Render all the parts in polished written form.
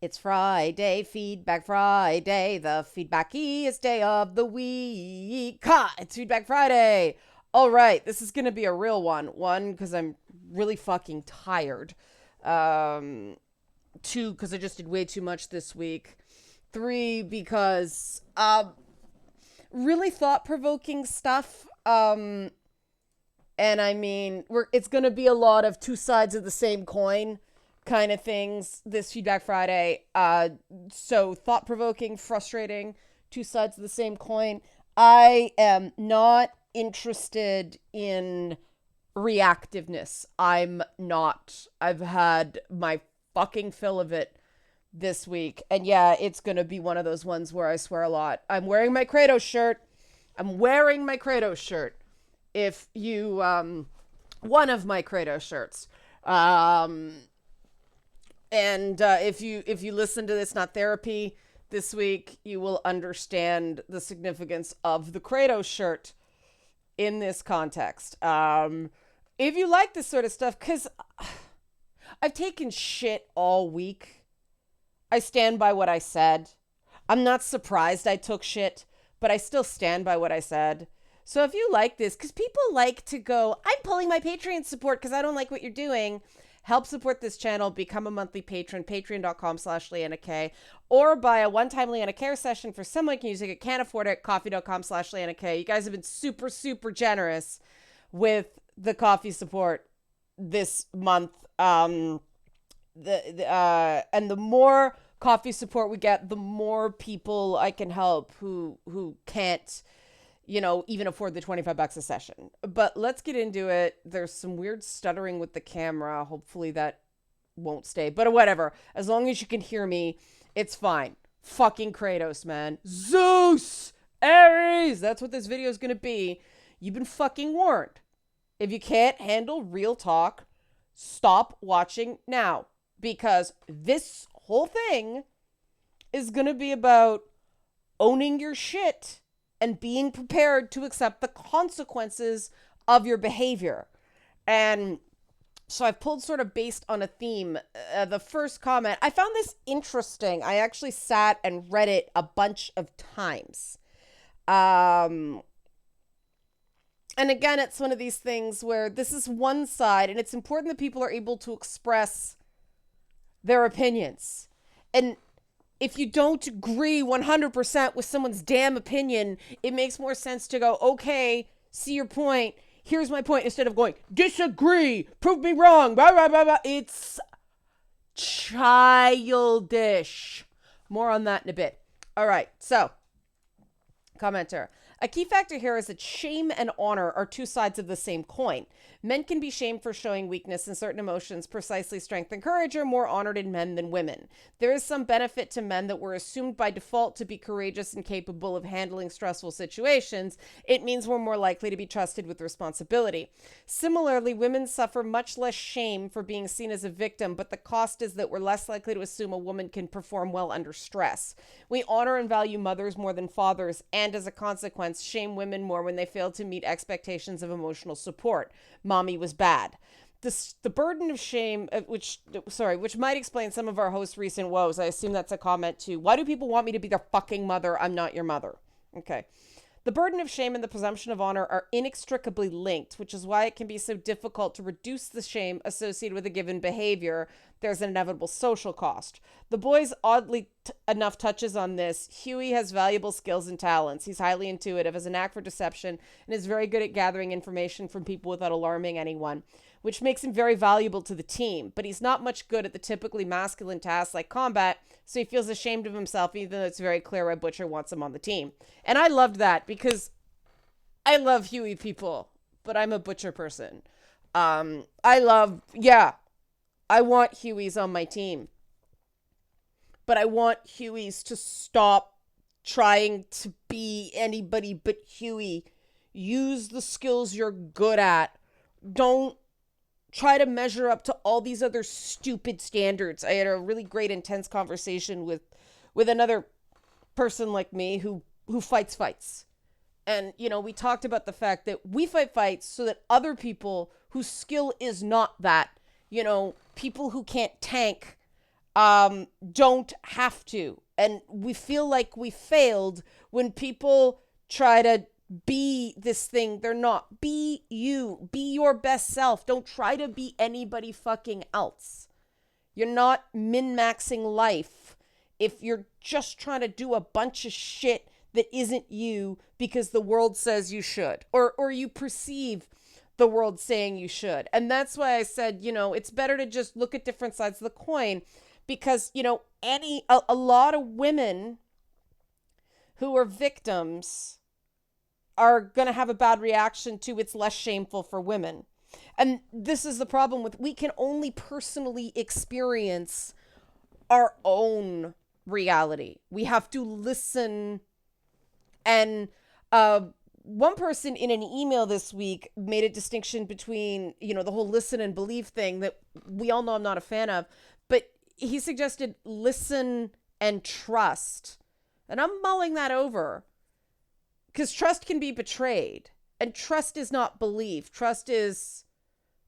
It's Friday, Feedback Friday, the feedbackiest day of the week. Ha! It's Feedback Friday. All right, this is going to be a real one. One, because I'm really fucking tired. Two, because I just did way too much this week. Three, because really thought-provoking stuff. And I mean, it's going to be a lot of two sides of the same coin kind of things this Feedback Friday. So thought-provoking, frustrating, two sides of the same coin. I am not interested in reactiveness. I'm not. I've had my fucking fill of it this week. And yeah, it's going to be one of those ones where I swear a lot. I'm wearing my Kratos shirt. If you, one of my Kratos shirts. If you listen to this, not therapy, this week, you will understand the significance of the Kratos shirt in this context. If you like this sort of stuff, because I've taken shit all week. I stand by what I said. I'm not surprised I took shit, but I still stand by what I said. So if you like this, because people like to go, I'm pulling my Patreon support because I don't like what you're doing. Help support this channel, become a monthly patron, patreon.com/LeannaK, or buy a one-time Leanna Care session for someone who can use it, can't afford it, coffee.com/LeannaK. You guys have been super, super generous with the coffee support this month. And the more coffee support we get, the more people I can help who can't, even afford the $25 a session. But let's get into it. There's some weird stuttering with the camera. Hopefully that won't stay. But whatever. As long as you can hear me, it's fine. Fucking Kratos, man. Zeus! Ares! That's what this video is going to be. You've been fucking warned. If you can't handle real talk, stop watching now. Because this whole thing is going to be about owning your shit and being prepared to accept the consequences of your behavior. And so I've pulled sort of based on a theme. The first comment, I found this interesting. I actually sat and read it a bunch of times. And again, it's one of these things where this is one side, and it's important that people are able to express their opinions. And if you don't agree 100% with someone's damn opinion, it makes more sense to go, okay, see your point. Here's my point, instead of going, disagree, prove me wrong, blah, blah, blah, blah. It's childish. More on that in a bit. All right, so, commenter. A key factor here is that shame and honor are two sides of the same coin. Men can be shamed for showing weakness in certain emotions. Precisely, strength and courage are more honored in men than women. There is some benefit to men that were assumed by default to be courageous and capable of handling stressful situations. It means we're more likely to be trusted with responsibility. Similarly, women suffer much less shame for being seen as a victim, but the cost is that we're less likely to assume a woman can perform well under stress. We honor and value mothers more than fathers, and as a consequence, shame women more when they fail to meet expectations of emotional support. Mommy was bad. The burden of shame, which might explain some of our hosts' recent woes. I assume that's a comment too. Why do people want me to be their fucking mother? I'm not your mother. Okay. The burden of shame and the presumption of honor are inextricably linked, which is why it can be so difficult to reduce the shame associated with a given behavior. There's an inevitable social cost. The boys oddly enough touches on this. Huey has valuable skills and talents. He's highly intuitive, has a knack for deception, and is very good at gathering information from people without alarming anyone, which makes him very valuable to the team. But he's not much good at the typically masculine tasks like combat, so he feels ashamed of himself, even though it's very clear why Butcher wants him on the team. And I loved that, because I love Huey people, but I'm a Butcher person. I want Hueys on my team. But I want Hueys to stop trying to be anybody but Huey. Use the skills you're good at. Don't try to measure up to all these other stupid standards. I had a really great, intense conversation with another person like me who fights. And, we talked about the fact that we fight fights so that other people whose skill is not that, people who can't tank don't have to. And we feel like we failed when people try to be this thing they're not. Be you. Be your best self. Don't try to be anybody fucking else. You're not min-maxing life if you're just trying to do a bunch of shit that isn't you because the world says you should, or you perceive the world saying you should. And that's why I said, it's better to just look at different sides of the coin, because, a lot of women who are victims are going to have a bad reaction to it's less shameful for women. And this is the problem with, we can only personally experience our own reality. We have to listen. And one person in an email this week made a distinction between, the whole listen and believe thing that we all know I'm not a fan of, but he suggested listen and trust. And I'm mulling that over, because trust can be betrayed, and trust is not belief. Trust is,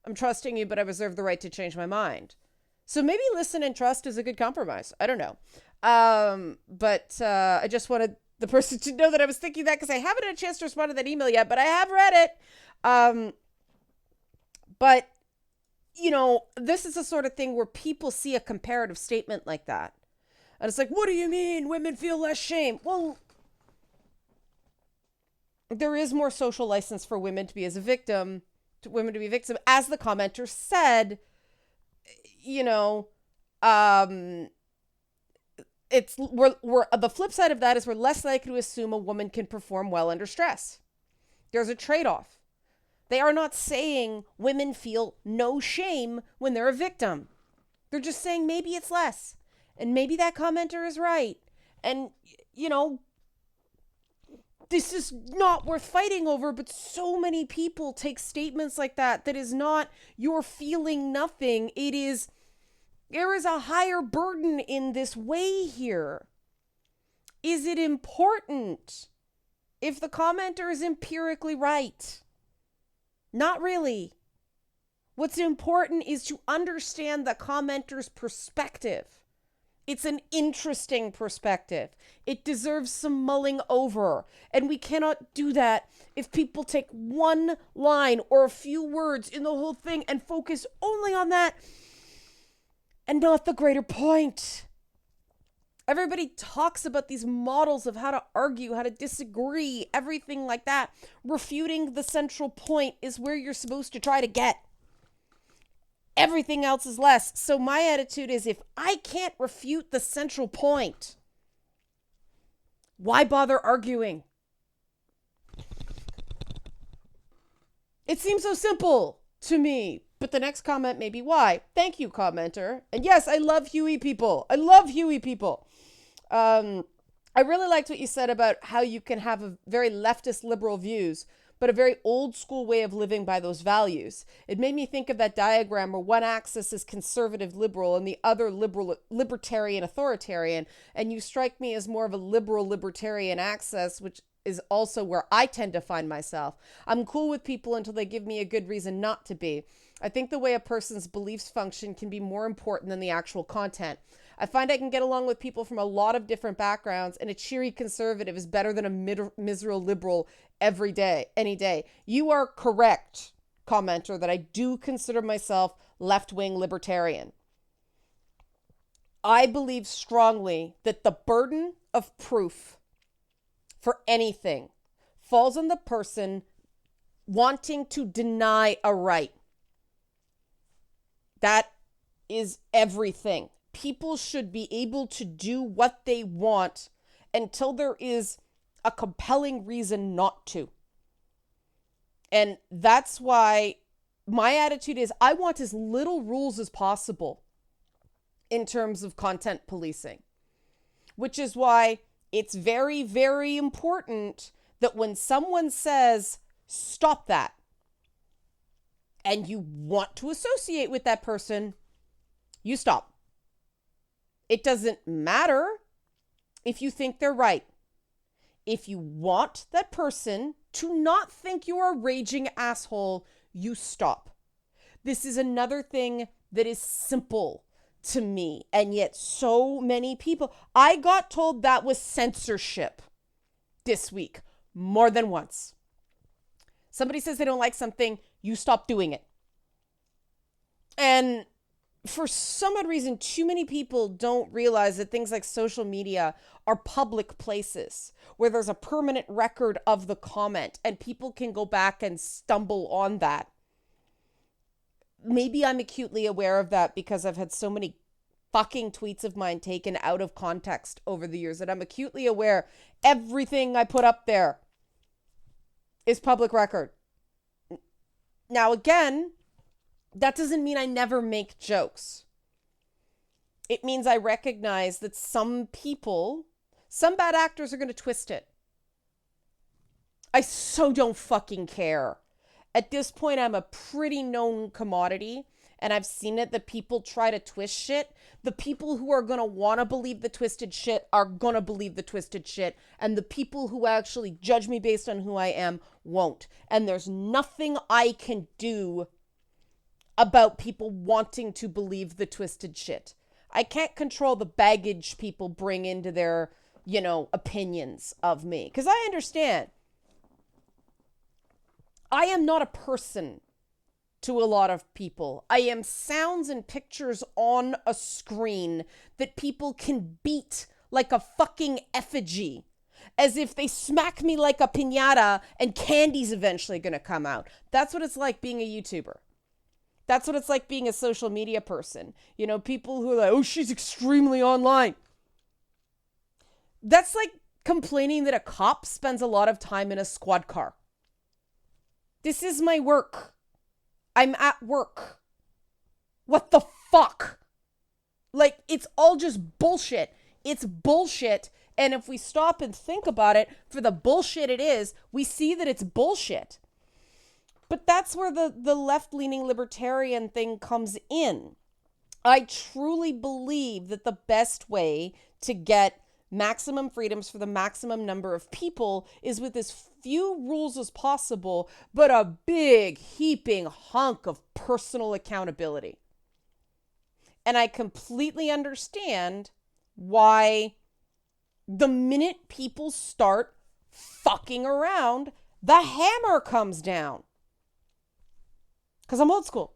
I'm trusting you, but I reserve the right to change my mind. So maybe listen and trust is a good compromise. I don't know. But I just wanted the person to know that I was thinking that, because I haven't had a chance to respond to that email yet, but I have read it. But, this is the sort of thing where people see a comparative statement like that. And it's like, what do you mean women feel less shame? Well, there is more social license for women to be as a victim, to women to be victim. As the commenter said, we're the flip side of that is we're less likely to assume a woman can perform well under stress. There's a trade-off. They are not saying women feel no shame when they're a victim. They're just saying maybe it's less. And maybe that commenter is right. And, this is not worth fighting over, but so many people take statements like that is not you're feeling nothing. It is, there is a higher burden in this way here. Is it important if the commenter is empirically right? Not really. What's important is to understand the commenter's perspective. It's an interesting perspective. It deserves some mulling over. And we cannot do that if people take one line or a few words in the whole thing and focus only on that and not the greater point. Everybody talks about these models of how to argue, how to disagree, everything like that. Refuting the central point is where you're supposed to try to get. Everything else is less. So my attitude is, if I can't refute the central point, why bother arguing? It seems so simple to me, but the next comment may be why. Thank you, commenter. And yes, I love Huey people. I love Huey people. I really liked what you said about how you can have a very leftist liberal views, but a very old school way of living by those values. It made me think of that diagram where one axis is conservative liberal and the other libertarian authoritarian. And you strike me as more of a liberal libertarian axis, which is also where I tend to find myself. I'm cool with people until they give me a good reason not to be. I think the way a person's beliefs function can be more important than the actual content. I find I can get along with people from a lot of different backgrounds, and a cheery conservative is better than a miserable liberal every day, any day. You are correct, commenter, that I do consider myself left-wing libertarian. I believe strongly that the burden of proof for anything falls on the person wanting to deny a right. That is everything. People should be able to do what they want until there is a compelling reason not to. And that's why my attitude is I want as little rules as possible in terms of content policing, which is why it's very, very important that when someone says, stop that, and you want to associate with that person, you stop. It doesn't matter if you think they're right. If you want that person to not think you're a raging asshole, you stop. This is another thing that is simple. to me. And yet so many people, I got told that was censorship this week more than once. Somebody says they don't like something, you stop doing it. And for some odd reason, too many people don't realize that things like social media are public places where there's a permanent record of the comment and people can go back and stumble on that. Maybe I'm acutely aware of that because I've had so many fucking tweets of mine taken out of context over the years that I'm acutely aware everything I put up there is public record. Now, again, that doesn't mean I never make jokes. It means I recognize that some people, some bad actors are going to twist it. I so don't fucking care. At this point, I'm a pretty known commodity, and I've seen it that people try to twist shit. The people who are going to want to believe the twisted shit are going to believe the twisted shit, and the people who actually judge me based on who I am won't. And there's nothing I can do about people wanting to believe the twisted shit. I can't control the baggage people bring into their, opinions of me. Because I understand. I am not a person to a lot of people. I am sounds and pictures on a screen that people can beat like a fucking effigy. As if they smack me like a piñata and candy's eventually going to come out. That's what it's like being a YouTuber. That's what it's like being a social media person. People who are like, oh, she's extremely online. That's like complaining that a cop spends a lot of time in a squad car. This is my work. I'm at work. What the fuck? Like, it's all just bullshit. It's bullshit. And if we stop and think about it, for the bullshit it is, we see that it's bullshit. But that's where the left-leaning libertarian thing comes in. I truly believe that the best way to get maximum freedoms for the maximum number of people is with as few rules as possible, but a big heaping hunk of personal accountability. And I completely understand why the minute people start fucking around, the hammer comes down. Because I'm old school.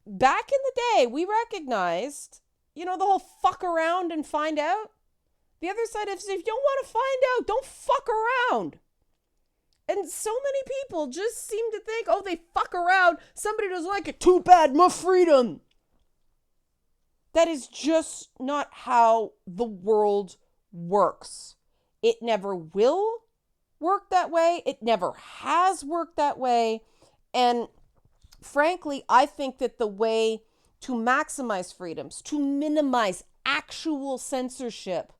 Back in the day, we recognized, the whole fuck around and find out. The other side is, if you don't want to find out, don't fuck around. And so many people just seem to think, oh, they fuck around. Somebody doesn't like it. Too bad, my freedom. That is just not how the world works. It never will work that way. It never has worked that way. And frankly, I think that the way to maximize freedoms, to minimize actual censorship,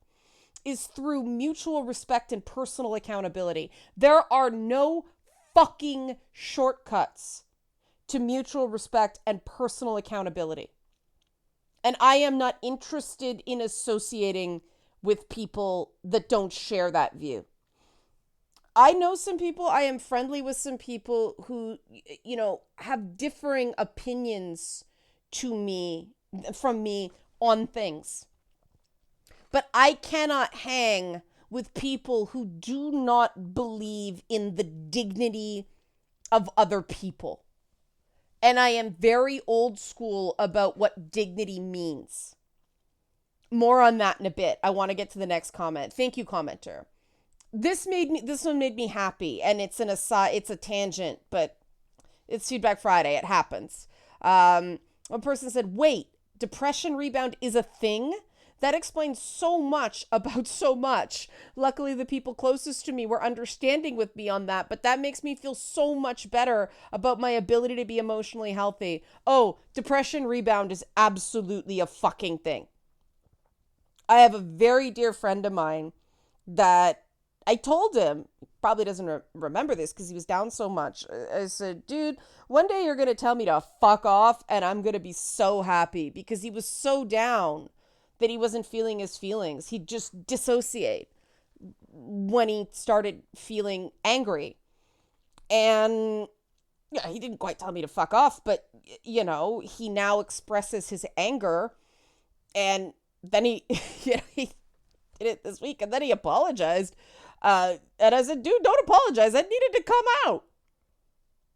is through mutual respect and personal accountability. There are no fucking shortcuts to mutual respect and personal accountability. And I am not interested in associating with people that don't share that view. I know some people, I am friendly with some people who, have differing opinions from me on things. But I cannot hang with people who do not believe in the dignity of other people. And I am very old school about what dignity means. More on that in a bit. I want to get to the next comment. Thank you, commenter. This one made me happy, and it's an aside, it's a tangent, but it's Feedback Friday. It happens. One person said, wait, depression rebound is a thing? That explains so much about so much. Luckily, the people closest to me were understanding with me on that, but that makes me feel so much better about my ability to be emotionally healthy. Oh, depression rebound is absolutely a fucking thing. I have a very dear friend of mine that I told him, probably doesn't remember this because he was down so much. I said, dude, one day you're going to tell me to fuck off and I'm going to be so happy, because he was so down that he wasn't feeling his feelings. He'd just dissociate when he started feeling angry. And Yeah, he didn't quite tell me to fuck off, but, he now expresses his anger, and then he, he did it this week, and then he apologized. And I said, dude, don't apologize. That needed to come out.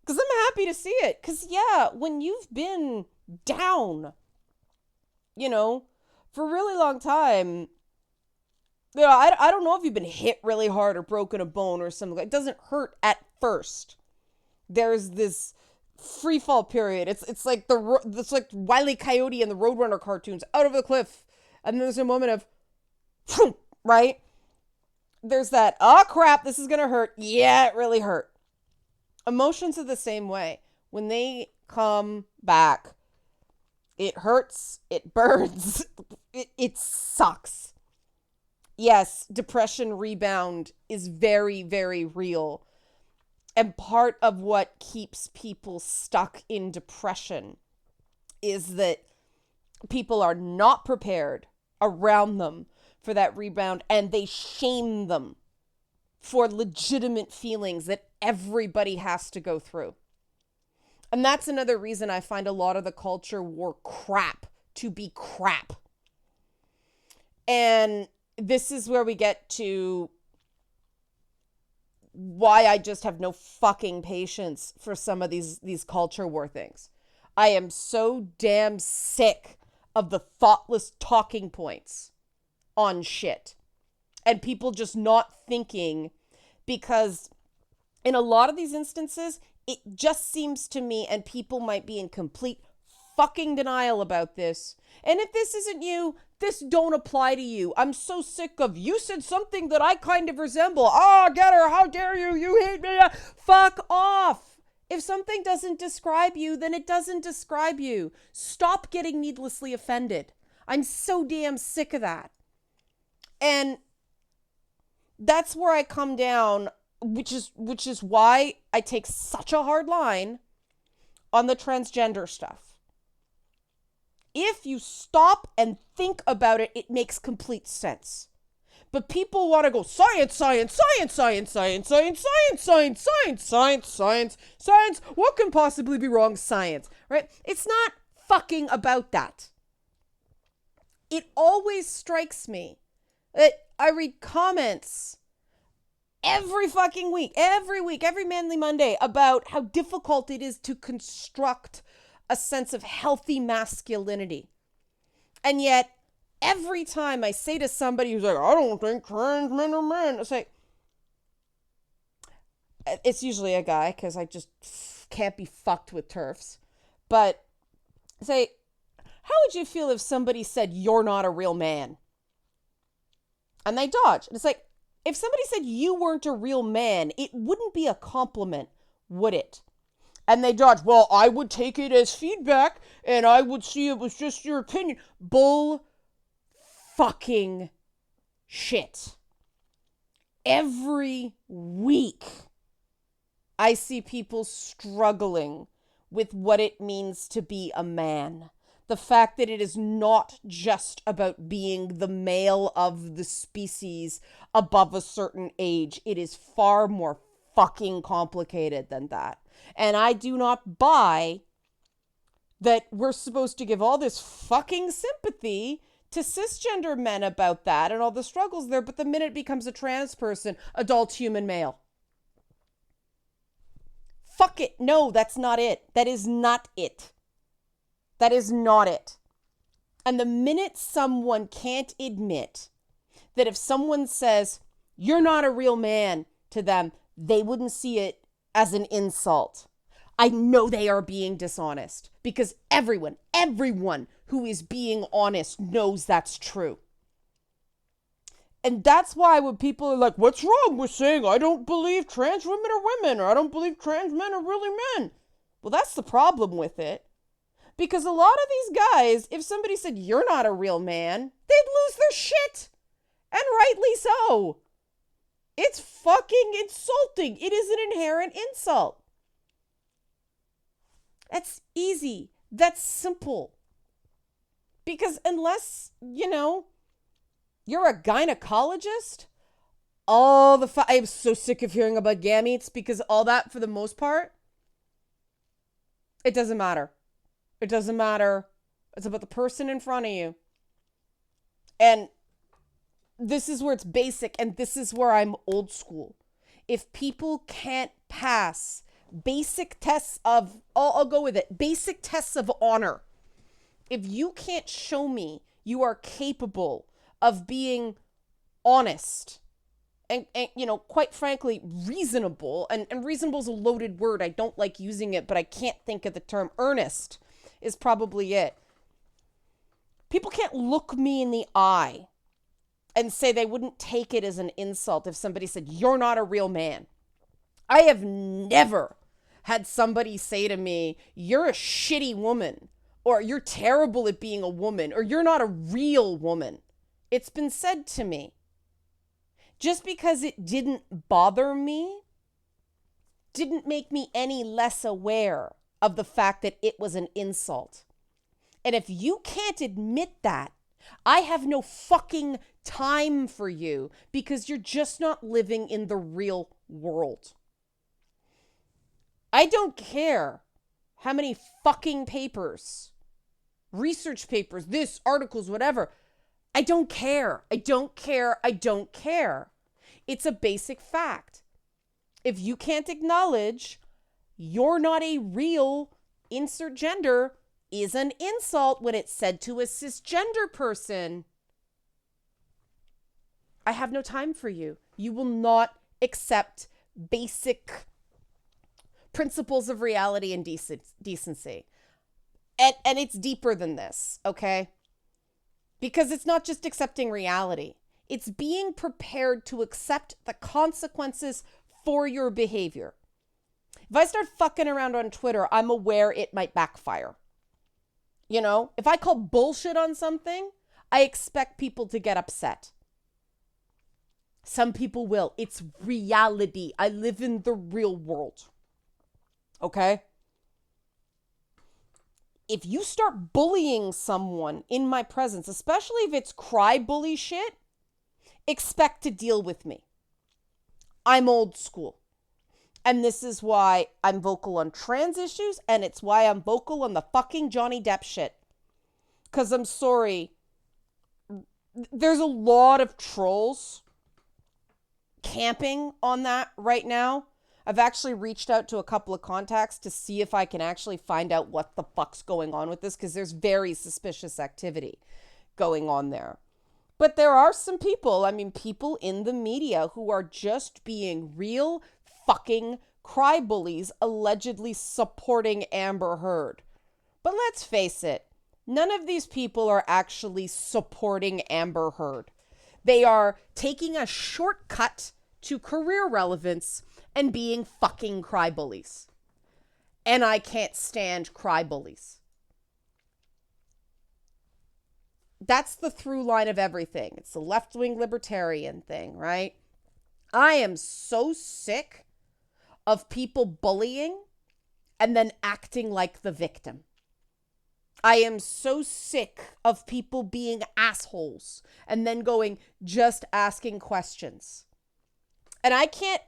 Because I'm happy to see it. Because, yeah, when you've been down, for a really long time, I don't know if you've been hit really hard or broken a bone or something. It doesn't hurt at first. There's this free fall period. It's like Wile E. Coyote and the Roadrunner cartoons, out of the cliff. And there's a moment of, right? There's that, oh crap, this is going to hurt. Yeah, it really hurt. Emotions are the same way. When they come back, it hurts, it burns, it sucks. Yes, depression rebound is very, very real. And part of what keeps people stuck in depression is that people are not prepared around them for that rebound, and they shame them for legitimate feelings that everybody has to go through. And that's another reason I find a lot of the culture war crap to be crap. And this is where we get to why I just have no fucking patience for some of these culture war things. I am so damn sick of the thoughtless talking points on shit. And people just not thinking, because in a lot of these instances, it just seems to me, and people might be in complete fucking denial about this. And if this isn't you, this don't apply to you. I'm so sick of, you said something that I kind of resemble. Oh, get her. How dare you? You hate me. Fuck off. If something doesn't describe you, then it doesn't describe you. Stop getting needlessly offended. I'm so damn sick of that. And that's where I come down, which is why I take such a hard line on the transgender stuff. If you stop and think about it, it makes complete sense. But people want to go science, science, science, science, science, science, science, science, science, science, science, science. What can possibly be wrong? Science, right? It's not fucking about that. It always strikes me that I read comments every fucking week, every Manly Monday about how difficult it is to construct a sense of healthy masculinity. And yet, every time I say to somebody who's like, I don't think trans men are men, it's like, it's usually a guy, because I just can't be fucked with TERFs. But say, how would you feel if somebody said you're not a real man? And they dodge. And it's like, if somebody said you weren't a real man, it wouldn't be a compliment, would it? And they dodge. Well, I would take it as feedback, and I would see it was just your opinion. Bull fucking shit. Every week, I see people struggling with what it means to be a man. The fact that it is not just about being the male of the species above a certain age. It is far more fucking complicated than that. And I do not buy that we're supposed to give all this fucking sympathy to cisgender men about that and all the struggles there, but the minute it becomes a trans person, adult human male. Fuck it. No, that's not it. That is not it. That is not it. And the minute someone can't admit that if someone says, you're not a real man to them, they wouldn't see it as an insult. I know they are being dishonest, because everyone who is being honest knows that's true. And that's why when people are like, what's wrong with saying I don't believe trans women are women, or I don't believe trans men are really men? Well, that's the problem with it. Because a lot of these guys, if somebody said you're not a real man, they'd lose their shit. And rightly so. It's fucking insulting. It is an inherent insult. That's easy. That's simple. Because unless, you're a gynecologist, I am so sick of hearing about gametes, because all that, for the most part, It doesn't matter. It doesn't matter. It's about the person in front of you. And this is where it's basic, and this is where I'm old school. If people can't pass basic tests of, I'll go with it, basic tests of honor. If you can't show me you are capable of being honest and quite frankly, reasonable, and reasonable is a loaded word. I don't like using it, but I can't think of the term. Earnest is probably it. People can't look me in the eye and say they wouldn't take it as an insult if somebody said, you're not a real man. I have never had somebody say to me, you're a shitty woman, or you're terrible at being a woman, or you're not a real woman. It's been said to me. Just because it didn't bother me, didn't make me any less aware of the fact that it was an insult. And if you can't admit that, I have no fucking time for you, because you're just not living in the real world. I don't care how many fucking papers, research papers, this, articles, whatever. I don't care. I don't care. I don't care. It's a basic fact. If you can't acknowledge you're not a real insert gender is an insult when it's said to a cisgender person, I have no time for you. You will not accept basic principles of reality and decency. And it's deeper than this, okay? Because it's not just accepting reality. It's being prepared to accept the consequences for your behavior. If I start fucking around on Twitter, I'm aware it might backfire. You know, if I call bullshit on something, I expect people to get upset. Some people will. It's reality. I live in the real world. Okay? If you start bullying someone in my presence, especially if it's cry bully shit, expect to deal with me. I'm old school. And this is why I'm vocal on trans issues, and it's why I'm vocal on the fucking Johnny Depp shit. Because I'm sorry, there's a lot of trolls camping on that right now. I've actually reached out to a couple of contacts to see if I can actually find out what the fuck's going on with this, because there's very suspicious activity going on there. But there are some people, people in the media who are just being real fucking cry bullies, allegedly supporting Amber Heard. But let's face it, none of these people are actually supporting Amber Heard. They are taking a shortcut to career relevance and being fucking cry bullies. And I can't stand cry bullies. That's the through line of everything. It's the left-wing libertarian thing, right? I am so sick of people bullying and then acting like the victim. I am so sick of people being assholes and then going, just asking questions. And I can't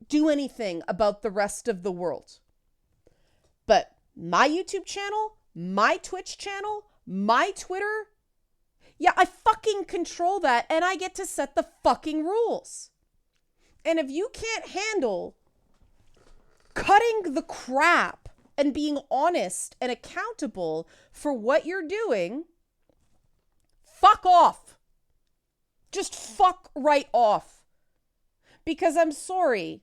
do anything about the rest of the world. But my YouTube channel, my Twitch channel, my Twitter, yeah, I fucking control that, and I get to set the fucking rules. And if you can't handle cutting the crap and being honest and accountable for what you're doing, fuck off. Just fuck right off. Because I'm sorry.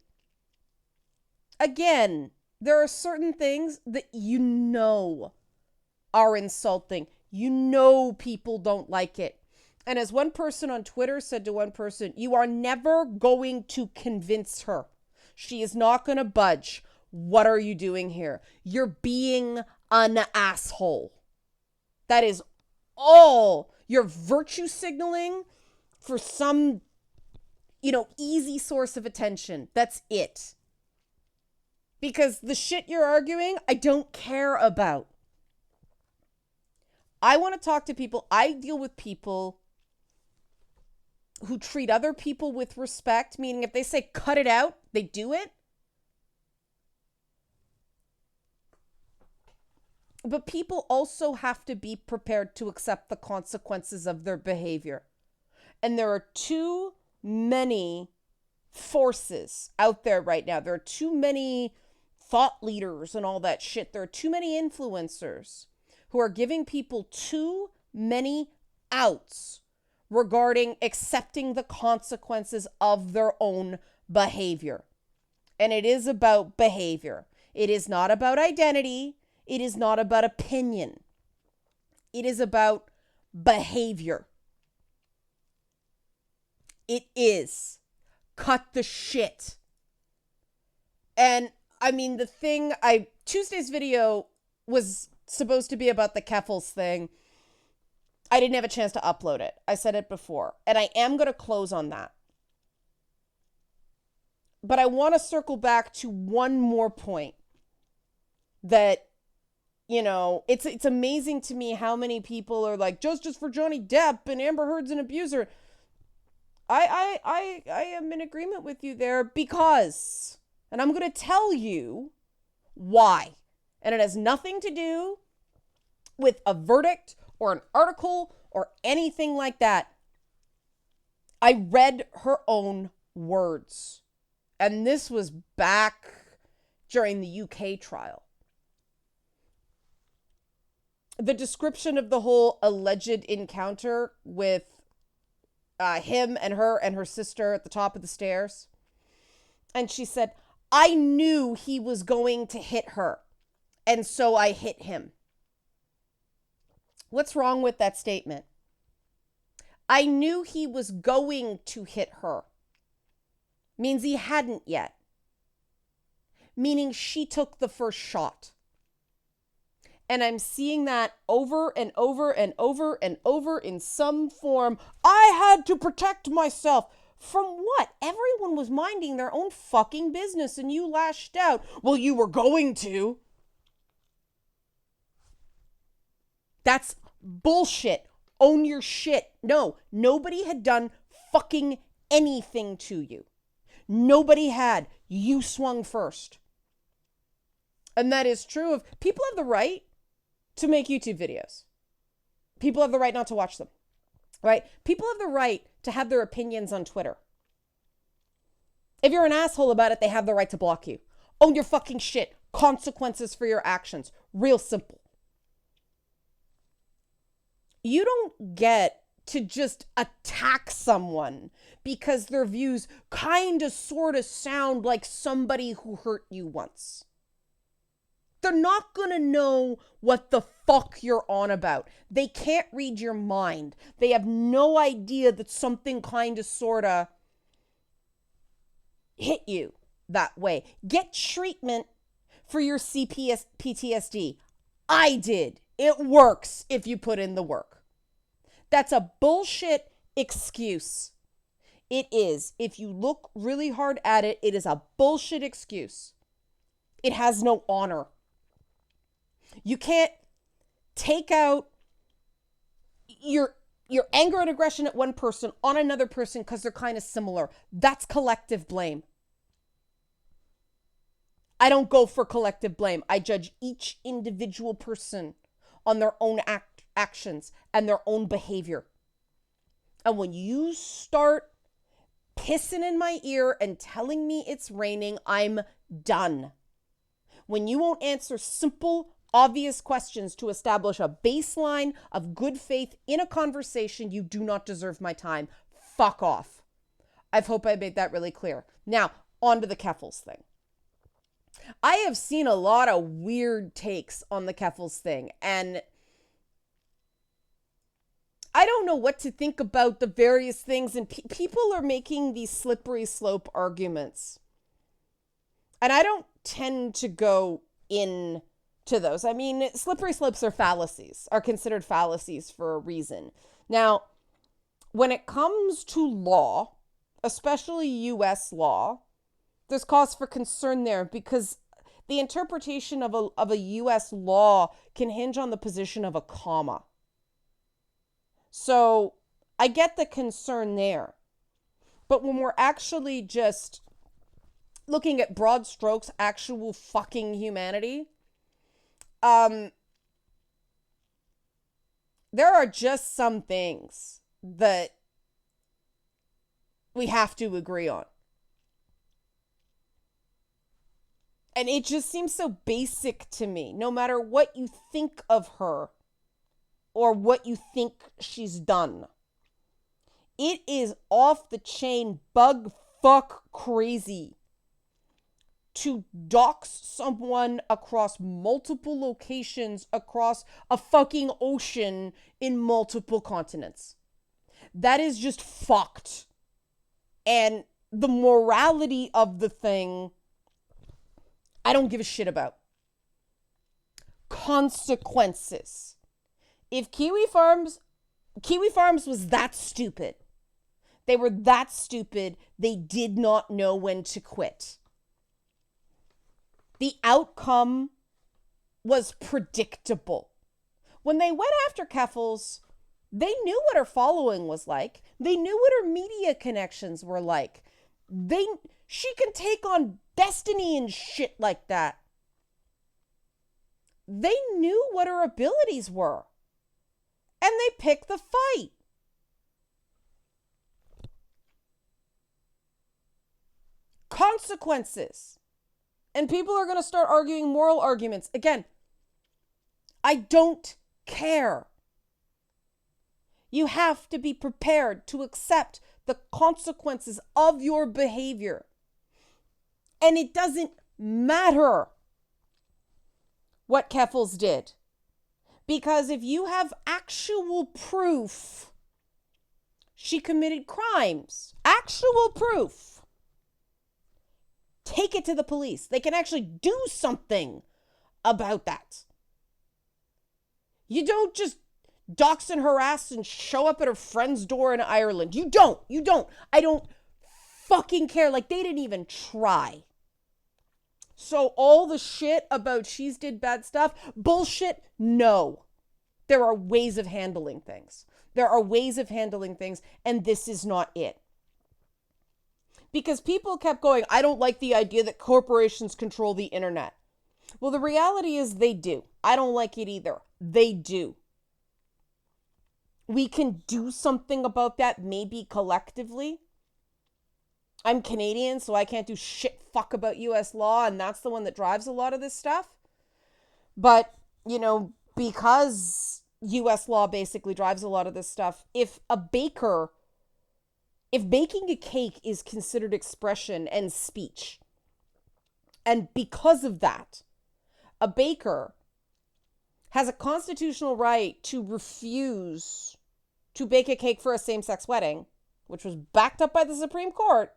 Again, there are certain things that you know are insulting. You know people don't like it. And as one person on Twitter said to one person, you are never going to convince her. She is not going to budge. What are you doing here? You're being an asshole. That is all. You're virtue signaling for some, easy source of attention. That's it. Because the shit you're arguing, I don't care about. I want to talk to people. I deal with people who treat other people with respect, meaning if they say cut it out, they do it. But people also have to be prepared to accept the consequences of their behavior. And there are too many forces out there right now. There are too many thought leaders and all that shit. There are too many influencers who are giving people too many outs regarding accepting the consequences of their own behavior. And it is about behavior. It is not about identity. It is not about opinion. It is about behavior. It is. Cut the shit. And I mean, Tuesday's video was supposed to be about the Keffels thing. I didn't have a chance to upload it. I said it before. And I am going to close on that. But I want to circle back to one more point that, you know, it's amazing to me how many people are like, justice for Johnny Depp and Amber Heard's an abuser. I am in agreement with you there because, and I'm going to tell you why. And it has nothing to do with a verdict or an article or anything like that. I read her own words. And this was back during the UK trial. The description of the whole alleged encounter with him and her sister at the top of the stairs. And she said, I knew he was going to hit her. And so I hit him. What's wrong with that statement? I knew he was going to hit her. Means he hadn't yet. Meaning she took the first shot. And I'm seeing that over and over and over and over in some form. I had to protect myself. From what? Everyone was minding their own fucking business and you lashed out. Well, you were going to. That's bullshit. Own your shit. No, nobody had done fucking anything to you. Nobody had. You swung first. And that is true of people have the right to make YouTube videos. People have the right not to watch them. Right? People have the right to have their opinions on Twitter. If you're an asshole about it, they have the right to block you. Own your fucking shit. Consequences for your actions. Real simple. You don't get to just attack someone because their views kind of sort of sound like somebody who hurt you once. They're not going to know what the fuck you're on about. They can't read your mind. They have no idea that something kind of sort of hit you that way. Get treatment for your PTSD. I did. It works if you put in the work. That's a bullshit excuse. It is. If you look really hard at it, it is a bullshit excuse. It has no honor. You can't take out your anger and aggression at one person on another person because they're kind of similar. That's collective blame. I don't go for collective blame. I judge each individual person on their own actions and their own behavior. And when you start pissing in my ear and telling me it's raining, I'm done. When you won't answer simple, obvious questions to establish a baseline of good faith in a conversation, you do not deserve my time. Fuck off. I hope I made that really clear. Now, on to the Keffels thing. I have seen a lot of weird takes on the Keffels thing, and I don't know what to think about the various things, and people are making these slippery slope arguments. And I don't tend to go into those. I mean, slippery slopes are considered fallacies for a reason. Now, when it comes to law, especially U.S. law, there's cause for concern there because the interpretation of a U.S. law can hinge on the position of a comma. So I get the concern there. But when we're actually just looking at broad strokes, actual fucking humanity, there are just some things that we have to agree on. And it just seems so basic to me, no matter what you think of her or what you think she's done. It is off the chain, bug fuck crazy to dox someone across multiple locations, across a fucking ocean in multiple continents. That is just fucked. And the morality of the thing, I don't give a shit about. Consequences. If Kiwi Farms was that stupid, they were that stupid, they did not know when to quit. The outcome was predictable. When they went after Keffels, they knew what her following was like. They knew what her media connections were like. She can take on Destiny and shit like that. They knew what her abilities were. And they picked the fight. Consequences. And people are going to start arguing moral arguments. Again, I don't care. You have to be prepared to accept the consequences of your behavior. And it doesn't matter what Keffels did. Because if you have actual proof she committed crimes, actual proof, take it to the police. They can actually do something about that. You don't just dox and harass and show up at her friend's door in Ireland. You don't. I don't fucking care. Like, they didn't even try. So all the shit about she's did bad stuff, bullshit, no. There are ways of handling things. And this is not it. Because people kept going, I don't like the idea that corporations control the internet. Well, the reality is they do. I don't like it either. They do. We can do something about that, maybe collectively. I'm Canadian, so I can't do shit fuck about US law, and that's the one that drives a lot of this stuff. But, because US law basically drives a lot of this stuff, if baking a cake is considered expression and speech, and because of that, a baker has a constitutional right to refuse to bake a cake for a same-sex wedding, which was backed up by the Supreme Court,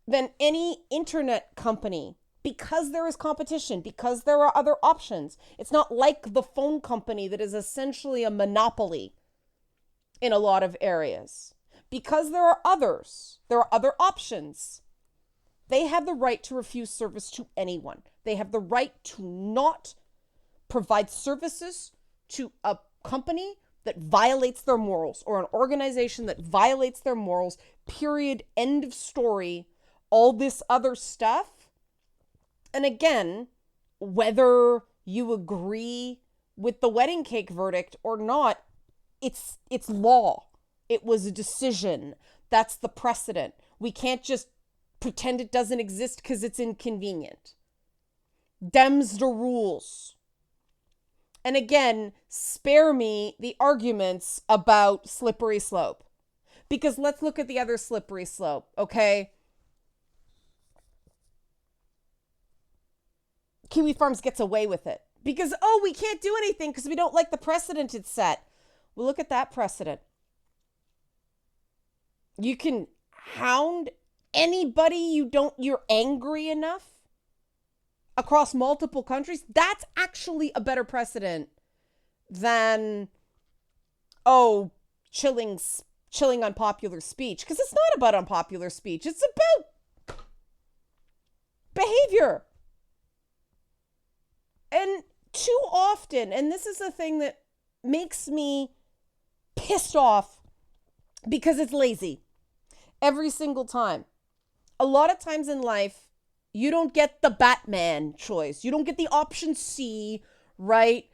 then any internet company, because there is competition, because there are other options, it's not like the phone company that is essentially a monopoly in a lot of areas. Because there are other options, they have the right to refuse service to anyone. They have the right to not provide services to a company that violates their morals or an organization that violates their morals, period, end of story, all this other stuff. And again, whether you agree with the wedding cake verdict or not, it's law. It was a decision. That's the precedent. We can't just pretend it doesn't exist because it's inconvenient. Dem's the rules. And again, spare me the arguments about slippery slope. Because let's look at the other slippery slope, okay? Kiwi Farms gets away with it. Because, we can't do anything because we don't like the precedent it's set. Well, look at that precedent. You can hound anybody you're angry enough across multiple countries. That's actually a better precedent than, chilling unpopular speech. Because it's not about unpopular speech. It's about behavior. And too often, and this is the thing that makes me pissed off because it's lazy. Every single time. A lot of times in life, you don't get the Batman choice. You don't get the option C, right?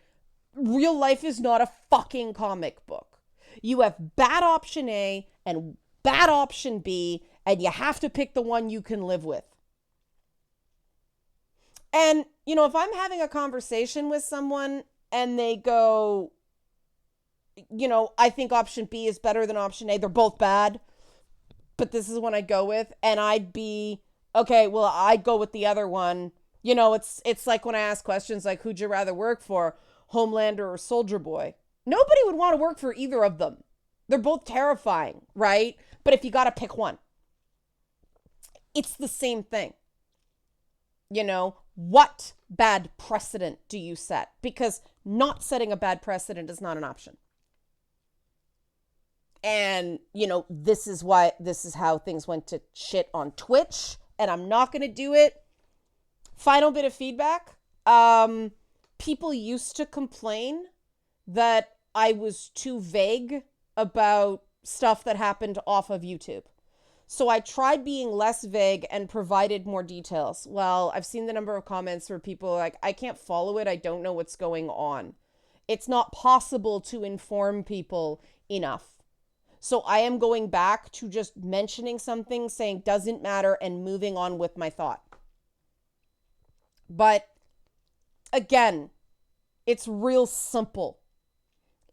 real life is not a fucking comic book. You have bad option A and bad option B, and you have to pick the one you can live with. And, if I'm having a conversation with someone and they go, I think option B is better than option A, they're both bad, but this is one I'd go with, and I'd be, okay, well, I'd go with the other one. It's like when I ask questions like, who'd you rather work for, Homelander or Soldier Boy? Nobody would want to work for either of them. They're both terrifying, right? But if you got to pick one, it's the same thing. What bad precedent do you set? Because not setting a bad precedent is not an option. And, this is how things went to shit on Twitch, and I'm not going to do it. Final bit of feedback. People used to complain that I was too vague about stuff that happened off of YouTube. So I tried being less vague and provided more details. Well, I've seen the number of comments where people are like, I can't follow it. I don't know what's going on. It's not possible to inform people enough. So I am going back to just mentioning something, saying doesn't matter, and moving on with my thought. But again, it's real simple.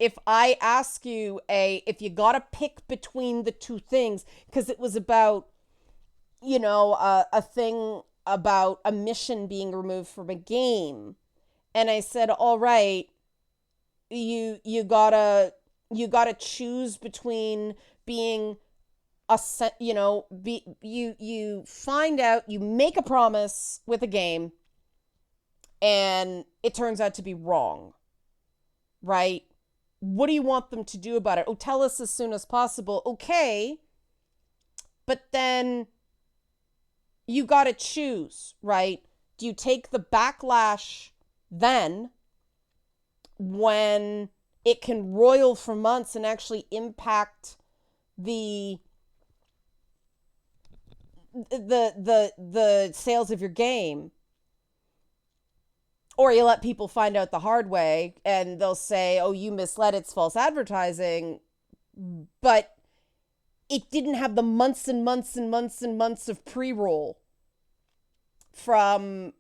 If I ask you if you got to pick between the two things, because it was about, a thing about a mission being removed from a game. And I said, all right, you gotta choose between being you find out, you make a promise with a game and it turns out to be wrong, right? What do you want them to do about it? Oh, tell us as soon as possible. Okay. But then you got to choose, right? Do you take the backlash then when it can roil for months and actually impact the sales of your game? Or you let people find out the hard way and they'll say, oh, you misled, it's false advertising. But it didn't have the months and months and months and months of pre-roll from,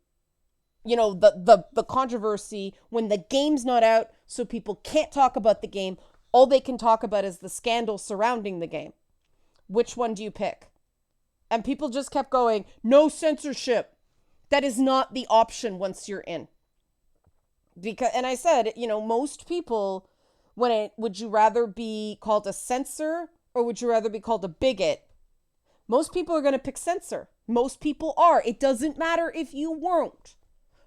the controversy when the game's not out, so people can't talk about the game. All they can talk about is the scandal surrounding the game. Which one do you pick? And people just kept going, no censorship. That is not the option once you're in. And I said, most people, would you rather be called a censor or would you rather be called a bigot? Most people are going to pick censor. Most people are. It doesn't matter if you weren't.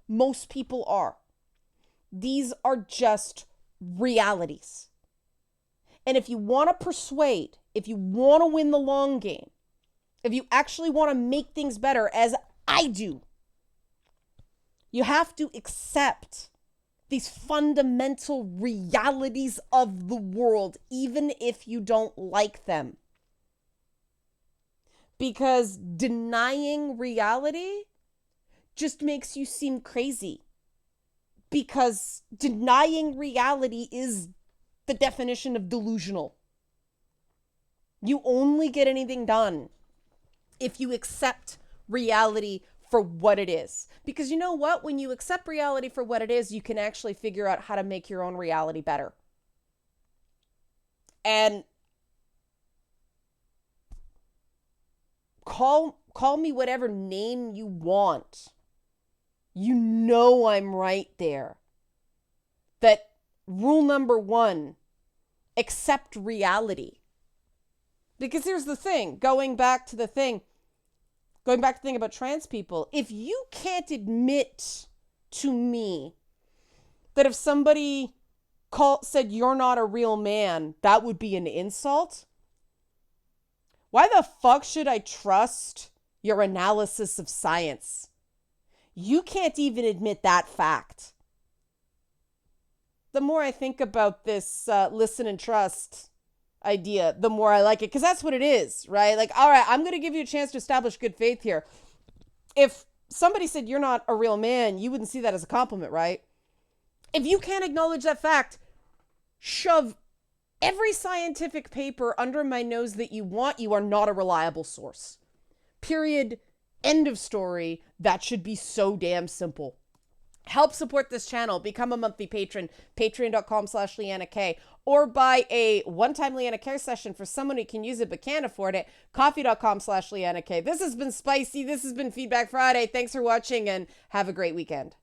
Most people are. These are just realities. And if you want to persuade, if you want to win the long game, if you actually want to make things better, as I do, you have to accept these fundamental realities of the world, even if you don't like them. Because denying reality just makes you seem crazy. Because denying reality is the definition of delusional. You only get anything done if you accept reality for what it is. Because you know what? When you accept reality for what it is, you can actually figure out how to make your own reality better. And call me whatever name you want. You know I'm right there. That rule number 1, accept reality. Because here's the thing, going back to the thing about trans people, if you can't admit to me that if somebody said you're not a real man, that would be an insult, why the fuck should I trust your analysis of science? You can't even admit that fact. The more I think about this listen and trust idea, the more I like it, because that's what it is, right? Like, all right, I'm going to give you a chance to establish good faith here. If somebody said you're not a real man, you wouldn't see that as a compliment, right? If you can't acknowledge that fact, shove every scientific paper under my nose that you want. You are not a reliable source. Period. End of story. That should be so damn simple. Help support this channel. Become a monthly patron. Patreon.com/LeannaK. Or buy a one-time Leanna Care session for someone who can use it but can't afford it. Coffee.com/LeannaK. This has been spicy. This has been Feedback Friday. Thanks for watching and have a great weekend.